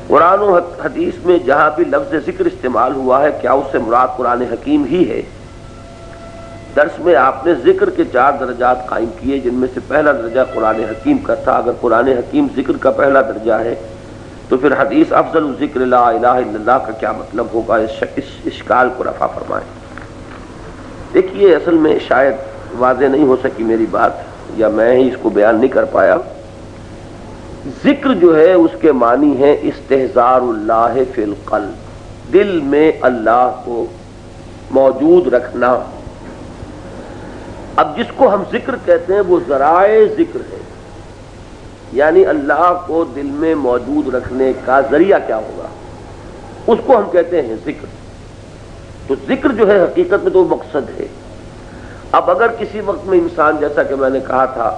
قرآن و حدیث میں جہاں بھی لفظ ذکر استعمال ہوا ہے کیا اس سے مراد قرآن حکیم ہی ہے؟ درس میں آپ نے ذکر کے 4 درجات قائم کیے جن میں سے پہلا درجہ قرآن حکیم کا تھا۔ اگر قرآن حکیم ذکر کا پہلا درجہ ہے تو پھر حدیث افضل الذکر لا الہ الا اللہ کا کیا مطلب ہوگا؟ اس اشکال کو رفع فرمائیں۔ دیکھیے اصل میں شاید واضح نہیں ہو سکی میری بات یا میں ہی اس کو بیان نہیں کر پایا۔ ذکر جو ہے اس کے معنی ہے استحضار اللہ فی القلب، دل میں اللہ کو موجود رکھنا۔ اب جس کو ہم ذکر کہتے ہیں وہ ذرائع ذکر ہے، یعنی اللہ کو دل میں موجود رکھنے کا ذریعہ کیا ہوگا اس کو ہم کہتے ہیں ذکر۔ تو ذکر جو ہے حقیقت میں تو مقصد ہے۔ اب اگر کسی وقت میں انسان جیسا کہ میں نے کہا تھا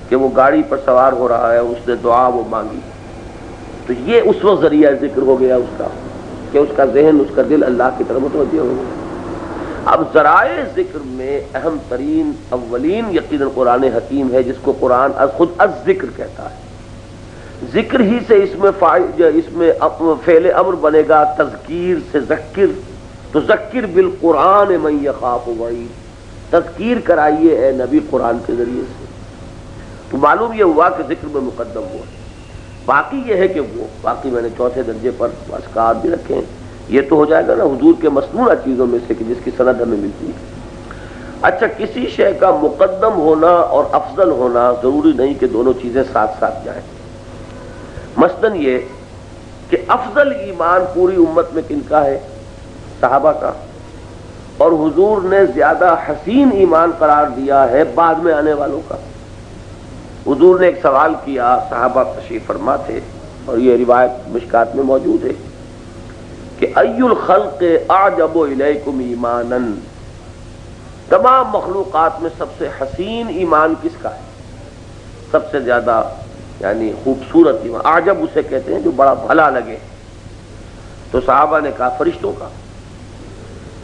کہ وہ گاڑی پر سوار ہو رہا ہے، اس نے دعا وہ مانگی، تو یہ اس وقت ذریعہ ذکر ہو گیا اس کا کہ اس کا ذہن اس کا دل اللہ کی طرف متوجہ ہو گیا۔ اب ذرائع ذکر میں اہم ترین اولین یقیناً قرآن حکیم ہے جس کو قرآن خود الذکر کہتا ہے۔ ذکر ہی سے اس میں فعل امر بنے گا تذکیر سے ذکر، تو ذکر بالقرآن من یخاف وعید، تذکیر کرائیے اے نبی قرآن کے ذریعے سے۔ تو معلوم یہ ہوا کہ ذکر میں مقدم ہوا۔ باقی یہ ہے کہ وہ باقی میں نے 4تھے درجے پر اذکار بھی رکھے ہیں، یہ تو ہو جائے گا نا حضور کے مسنونہ چیزوں میں سے کہ جس کی سند ہمیں ملتی ہے۔ اچھا، کسی شے کا مقدم ہونا اور افضل ہونا ضروری نہیں کہ دونوں چیزیں ساتھ ساتھ جائیں۔ مثلاً یہ کہ افضل ایمان پوری امت میں کن کا ہے؟ صحابہ کا، اور حضور نے زیادہ حسین ایمان قرار دیا ہے بعد میں آنے والوں کا۔ حضور نے ایک سوال کیا، صحابہ تشریف فرما تھے اور یہ روایت مشکات میں موجود ہے کہ ای الخلق اعجب الیکم ایمانا، تمام مخلوقات میں سب سے حسین ایمان کس کا ہے؟ سب سے زیادہ یعنی خوبصورت ایمان، اعجب اسے کہتے ہیں جو بڑا بھلا لگے۔ تو صحابہ نے کہا فرشتوں کا۔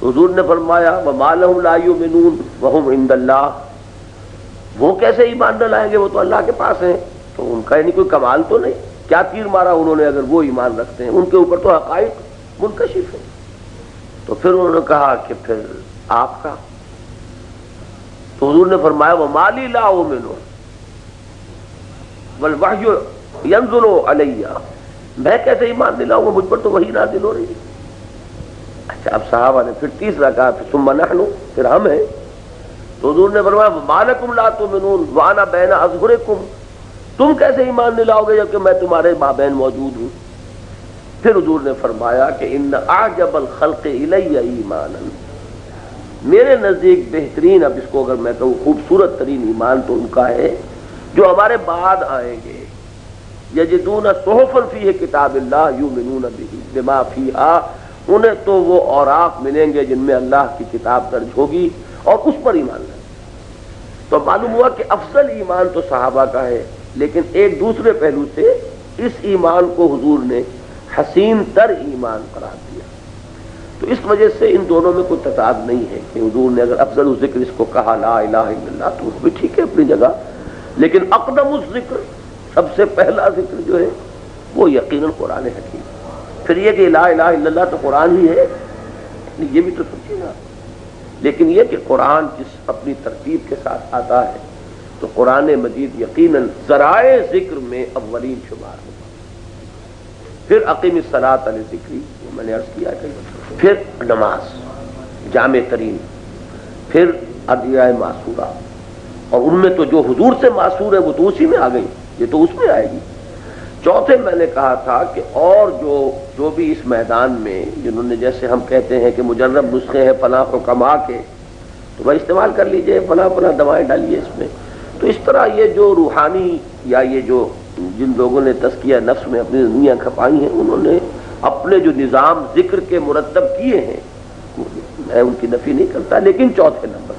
تو حضور نے فرمایا وما لهم لا یؤمنون وهم عند اللہ، وہ کیسے ایمان نہ لائیں گے، وہ تو اللہ کے پاس ہیں۔ تو ان کا یعنی کوئی کمال تو نہیں، کیا تیر مارا انہوں نے اگر وہ ایمان رکھتے ہیں، ان کے اوپر تو حقائق منکشف ہے۔ تو پھر انہوں نے کہا کہ پھر آپ کا؟ تو حضور نے فرمایا وما لی لا اؤمن والوحی ینزل علی، میں کیسے ایمان نہیں لاؤں گا، مجھ پر تو وحی نازل ہو رہی ہے۔ اچھا، اب صحابہ نے پھر تیسرا کہا ثم نحن، پھر ہم ہیں۔ تو حضور نے فرمایا وما لکم لا تؤمنون وانا بین اظہرکم، تم کیسے ایمان نہیں لاؤ گے جبکہ میں تمہارے مابین موجود ہوں۔ پھر حضور نے فرمایا کہ ان اعجب الخلق الی ایمانا، میرے نزدیک بہترین، اب اس کو اگر میں کہوں خوبصورت ترین ایمان تو ان کا ہے جو ہمارے بعد آئیں گے، یجدون صحفا فیہ کتاب اللہ یؤمنون بما فیہا، انہیں تو وہ اوراق ملیں گے جن میں اللہ کی کتاب درج ہوگی اور اس پر ایمان لائیں۔ تو معلوم ہوا کہ افضل ایمان تو صحابہ کا ہے، لیکن ایک دوسرے پہلو سے اس ایمان کو حضور نے حسین تر ایمان قرار دیا۔ تو اس وجہ سے ان دونوں میں کوئی تضاد نہیں ہے کہ حضور نے اگر افضل الذکر اس کو کہا لا الہ الا اللہ تو وہ بھی ٹھیک ہے اپنی جگہ، لیکن اقدم الذکر، سب سے پہلا ذکر جو ہے وہ یقیناً قرآن حکیم۔ پھر یہ کہ لا الہ الا اللہ تو قرآن ہی ہے، یہ بھی تو سوچیے نا۔ لیکن یہ کہ قرآن جس اپنی ترتیب کے ساتھ آتا ہے تو قرآن مجید یقیناً ذرائع ذکر میں اولین شمار ہوگا۔ پھر اقیم الصلاۃ لذکری، وہ میں نے عرض کیا کئی بار، پھر نماز جامع ترین، پھر ادعیہ معصورہ، اور ان میں تو جو حضور سے معصور ہے وہ تو اسی میں آ گئی، یہ تو اس میں آئے گی۔ چوتھے میں نے کہا تھا کہ اور جو بھی اس میدان میں جنہوں نے، جیسے ہم کہتے ہیں کہ مجرب نسخے ہیں فلاں حکماء کے، تو بھائی استعمال کر لیجئے، فلاں فلاں دوائیں ڈالیے اس میں۔ تو اس طرح یہ جو روحانی یا یہ جو جن لوگوں نے تزکیہ نفس میں اپنی زندگیاں کھپائی ہیں، انہوں نے اپنے جو نظام ذکر کے مرتب کیے ہیں، میں ان کی نفی نہیں کرتا، لیکن چوتھے نمبر